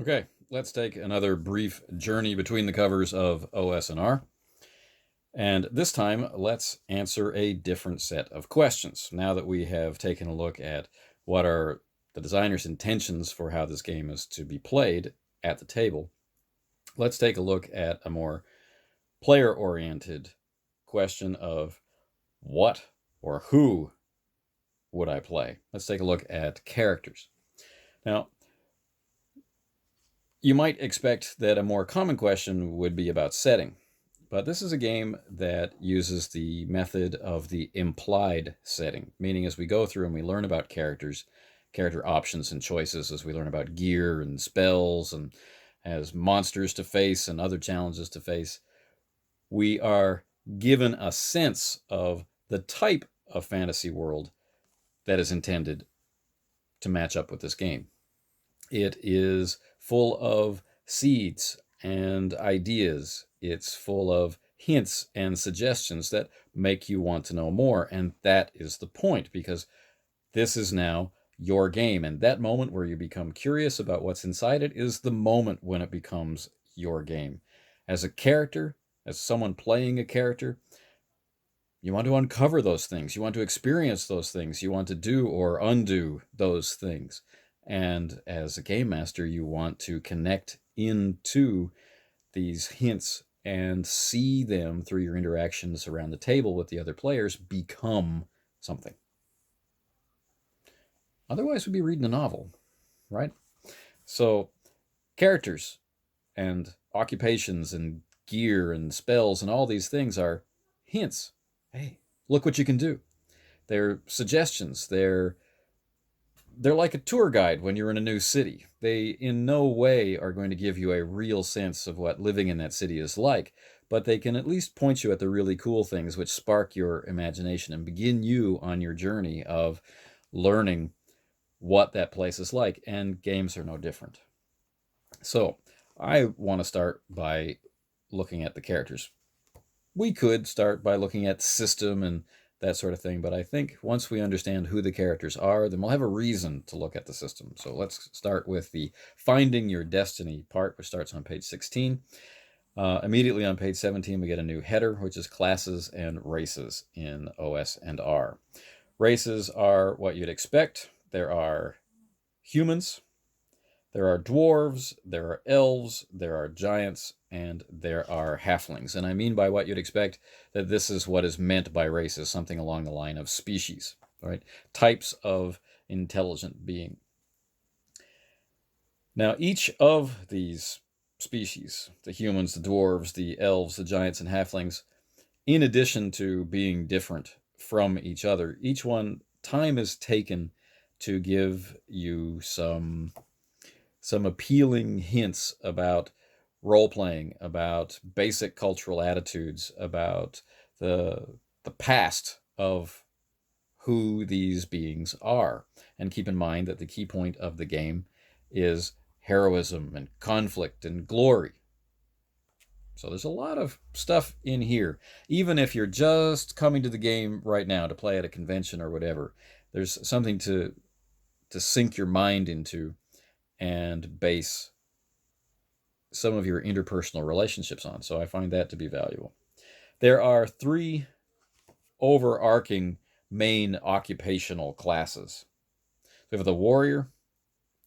Okay, let's take another brief journey between the covers of OS+R. And this time, let's answer a different set of questions. Now that we have taken a look at what are the designer's intentions for how this game is to be played at the table, let's take a look at a more player-oriented question of what or who would I play? Let's take a look at characters. Now, you might expect that a more common question would be about setting, but this is a game that uses the method of the implied setting, meaning as we go through and we learn about characters, character options and choices, as we learn about gear and spells and as monsters to face and other challenges to face, we are given a sense of the type of fantasy world that is intended to match up with this game. It is full of seeds and ideas. It's full of hints and suggestions that make you want to know more. And that is the point, because this is now your game. And that moment where you become curious about what's inside it is the moment when it becomes your game. As a character, as someone playing a character, you want to uncover those things. You want to experience those things. You want to do or undo those things. And as a game master, you want to connect into these hints and see them through your interactions around the table with the other players become something. Otherwise, we'd be reading a novel, right? So, characters and occupations and gear and spells and all these things are hints. Hey, look what you can do. They're suggestions. They're like a tour guide when you're in a new city. They in no way are going to give you a real sense of what living in that city is like, but they can at least point you at the really cool things which spark your imagination and begin you on your journey of learning what that place is like. And games are no different. So I want to start by looking at the characters. We could start by looking at system and that sort of thing, but I think once we understand who the characters are, then we'll have a reason to look at the system. So let's start with the Finding Your Destiny part, which starts on page 16. Immediately on page 17, we get a new header, which is classes and races in OS+R. Races are what you'd expect. There are humans, there are dwarves, there are elves, there are giants, and there are halflings. And I mean by what you'd expect that this is what is meant by races, something along the line of species, right? Types of intelligent being. Now, each of these species, the humans, the dwarves, the elves, the giants, and halflings, in addition to being different from each other, each one, time is taken to give you some appealing hints about role playing, about basic cultural attitudes, about the past of who these beings are. And keep in mind that the key point of the game is heroism and conflict and glory. So there's a lot of stuff in here. Even if you're just coming to the game right now to play at a convention or whatever, there's something to sink your mind into and base some of your interpersonal relationships on. So I find that to be valuable. There are three overarching main occupational classes. We have the warrior,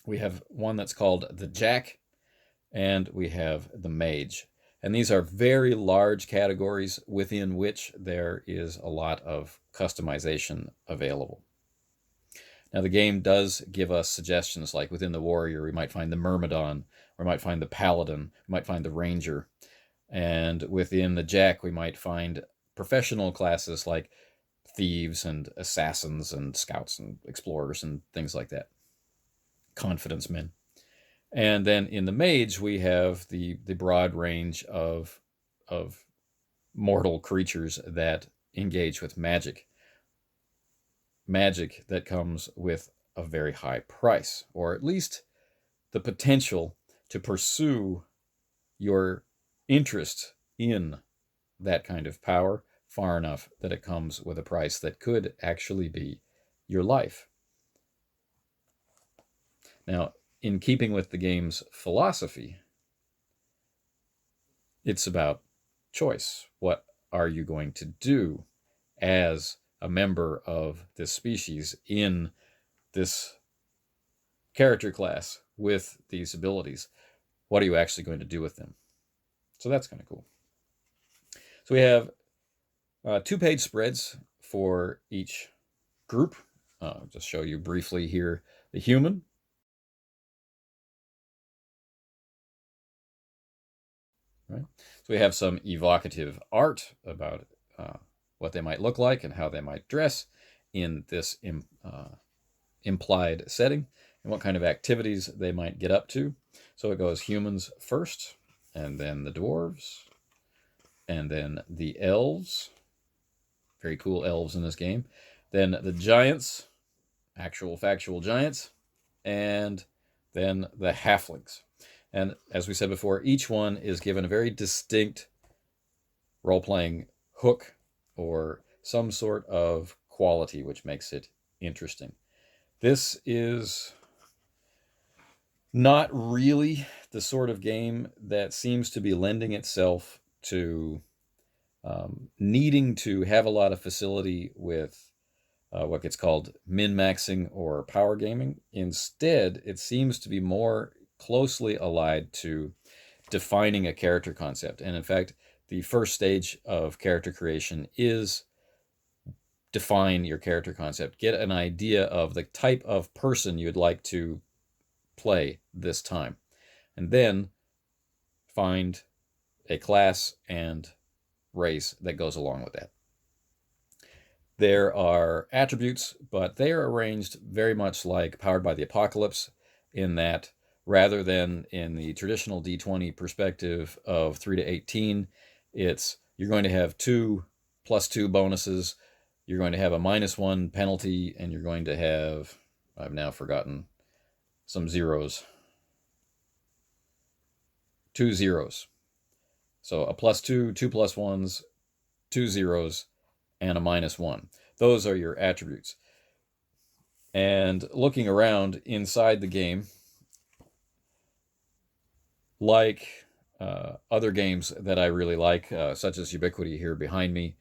we have one that's called the jack, and we have the mage. And these are very large categories within which there is a lot of customization available. Now, the game does give us suggestions, like within the warrior, we might find the myrmidon, we might find the paladin, we might find the ranger. And within the jack, we might find professional classes like thieves and assassins and scouts and explorers and things like that. Confidence men. And then in the mage, we have the broad range of mortal creatures that engage with magic. Magic that comes with a very high price, or at least the potential to pursue your interest in that kind of power far enough that it comes with a price that could actually be your life. Now, in keeping with the game's philosophy, it's about choice. What are you going to do as a member of this species in this character class with these abilities? What are you actually going to do with them? So that's kind of cool. So we have 2-page spreads for each group. I'll just show you briefly here the human. Right. So we have some evocative art about what they might look like and how they might dress in this implied setting and what kind of activities they might get up to. So it goes humans first, and then the dwarves, and then the elves. Very cool elves in this game. Then the giants, actual factual giants, and then the halflings. And as we said before, each one is given a very distinct role-playing hook or some sort of quality which makes it interesting. This is not really the sort of game that seems to be lending itself to needing to have a lot of facility with what gets called min-maxing or power gaming. Instead, it seems to be more closely allied to defining a character concept. And in fact, the first stage of character creation is define your character concept. Get an idea of the type of person you'd like to play this time. And then find a class and race that goes along with that. There are attributes, but they are arranged very much like Powered by the Apocalypse, in that rather than in the traditional D20 perspective of 3 to 18, it's you're going to have 2 plus 2 bonuses, you're going to have a -1 penalty, and you're going to have, I've now forgotten, some zeros. 2 zeros. So a +2, 2 +1s, 2 zeros, and a -1. Those are your attributes. And looking around inside the game, like other games that I really like, such as Ubiquity here behind me,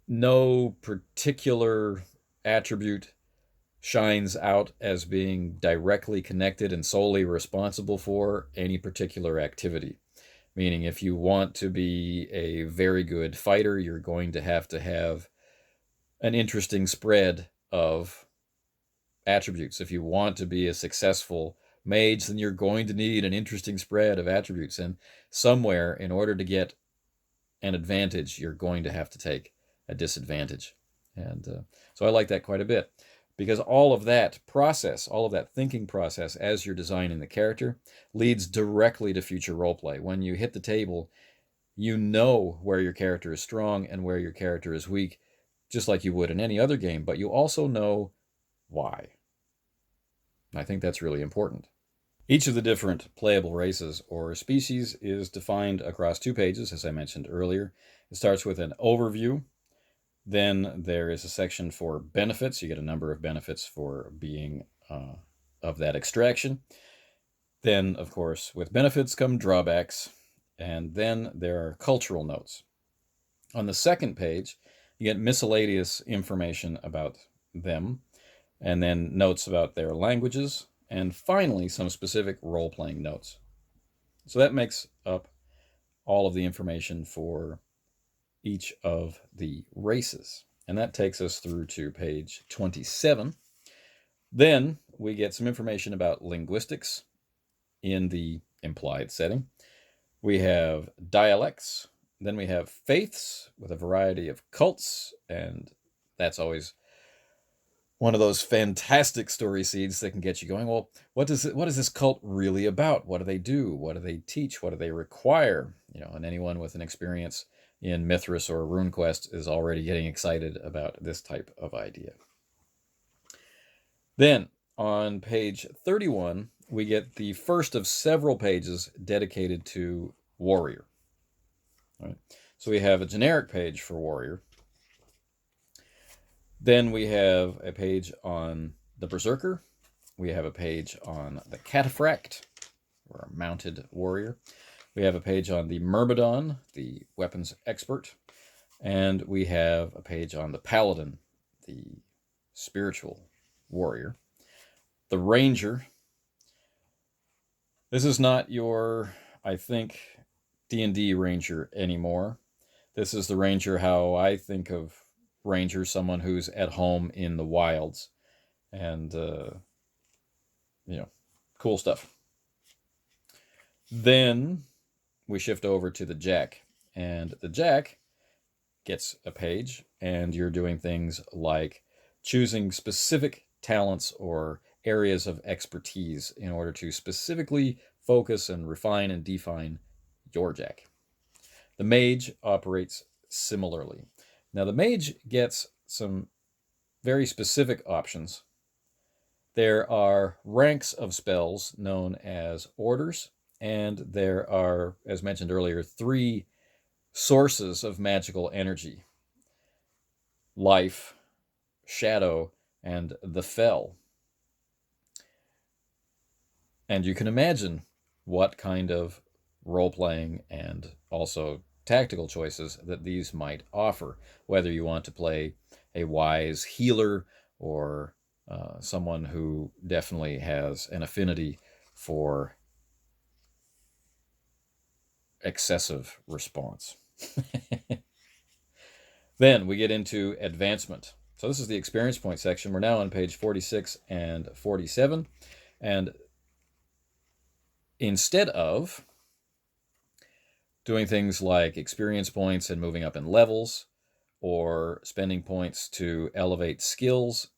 no particular attribute shines out as being directly connected and solely responsible for any particular activity. Meaning, if you want to be a very good fighter, you're going to have an interesting spread of attributes. If you want to be a successful mage, then you're going to need an interesting spread of attributes. And somewhere, in order to get an advantage, you're going to have to take a disadvantage. And so I like that quite a bit, because all of that process, all of that thinking process as you're designing the character, leads directly to future roleplay. When you hit the table, you know where your character is strong and where your character is weak, just like you would in any other game, but you also know why. I think that's really important. Each of the different playable races or species is defined across 2 pages, as I mentioned earlier. It starts with an overview. Then there is a section for benefits. You get a number of benefits for being of that extraction. Then, of course, with benefits come drawbacks. And then there are cultural notes. On the second page, you get miscellaneous information about them, and then notes about their languages, and finally some specific role-playing notes. So that makes up all of the information for each of the races. And that takes us through to page 27. Then we get some information about linguistics in the implied setting. We have dialects. Then we have faiths with a variety of cults, and that's always one of those fantastic story seeds that can get you going. Well, what is this cult really about? What do they do? What do they teach? What do they require? And anyone with an experience in Mithras or RuneQuest is already getting excited about this type of idea. Then, on page 31, we get the first of several pages dedicated to warrior. All right. So we have a generic page for warrior. Then we have a page on the berserker, We have a page on the Cataphract, or a mounted warrior. We have a page on the Myrmidon, the weapons expert. And we have a page on the Paladin, the spiritual warrior. The Ranger. This is not your, I think, D&D Ranger anymore. This is the Ranger how I think of Ranger, someone who's at home in the wilds. And, cool stuff. Then we shift over to the Jack. And the Jack gets a page, and you're doing things like choosing specific talents or areas of expertise in order to specifically focus and refine and define your Jack. The Mage operates similarly. Now, the Mage gets some very specific options. There are ranks of spells known as orders, and there are, as mentioned earlier, 3 sources of magical energy: life, shadow, and the fell. And you can imagine what kind of role-playing and also tactical choices that these might offer, whether you want to play a wise healer or someone who definitely has an affinity for excessive response. Then we get into advancement. So this is the experience point section. We're now on page 46 and 47. And instead of doing things like experience points and moving up in levels, or spending points to elevate skills,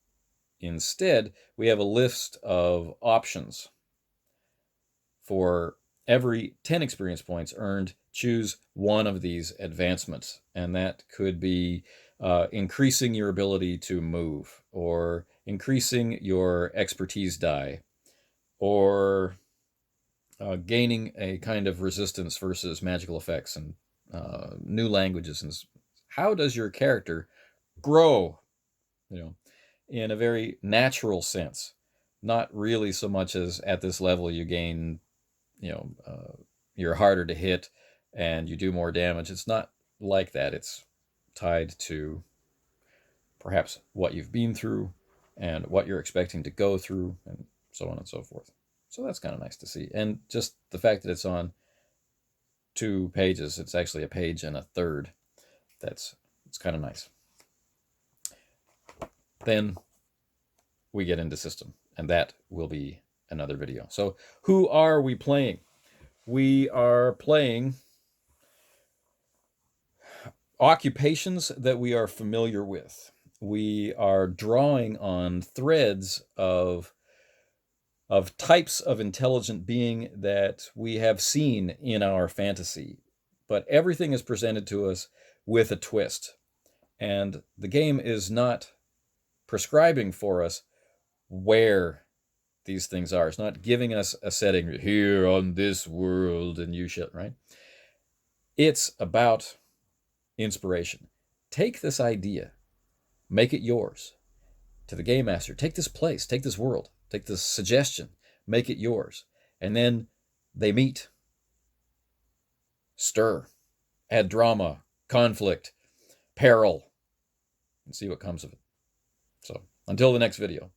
instead we have a list of options. For every 10 experience points earned, choose one of these advancements. And that could be increasing your ability to move, or increasing your expertise die, or gaining a kind of resistance versus magical effects, and new languages. And how does your character grow, in a very natural sense? Not really so much as at this level you gain, you're harder to hit and you do more damage. It's not like that. It's tied to perhaps what you've been through and what you're expecting to go through, and so on and so forth. So that's kind of nice to see. And just the fact that it's on 2 pages, it's actually a page and a third. It's kind of nice. Then we get into system, and that will be another video. So who are we playing? We are playing occupations that we are familiar with. We are drawing on threads of types of intelligent being that we have seen in our fantasy. But everything is presented to us with a twist. And the game is not prescribing for us where these things are. It's not giving us a setting here on this world and you shall, right? It's about inspiration. Take this idea, make it yours. To the game master, take this place, take this world, take this suggestion, make it yours. And then they meet, stir, add drama, conflict, peril, and see what comes of it. So until the next video.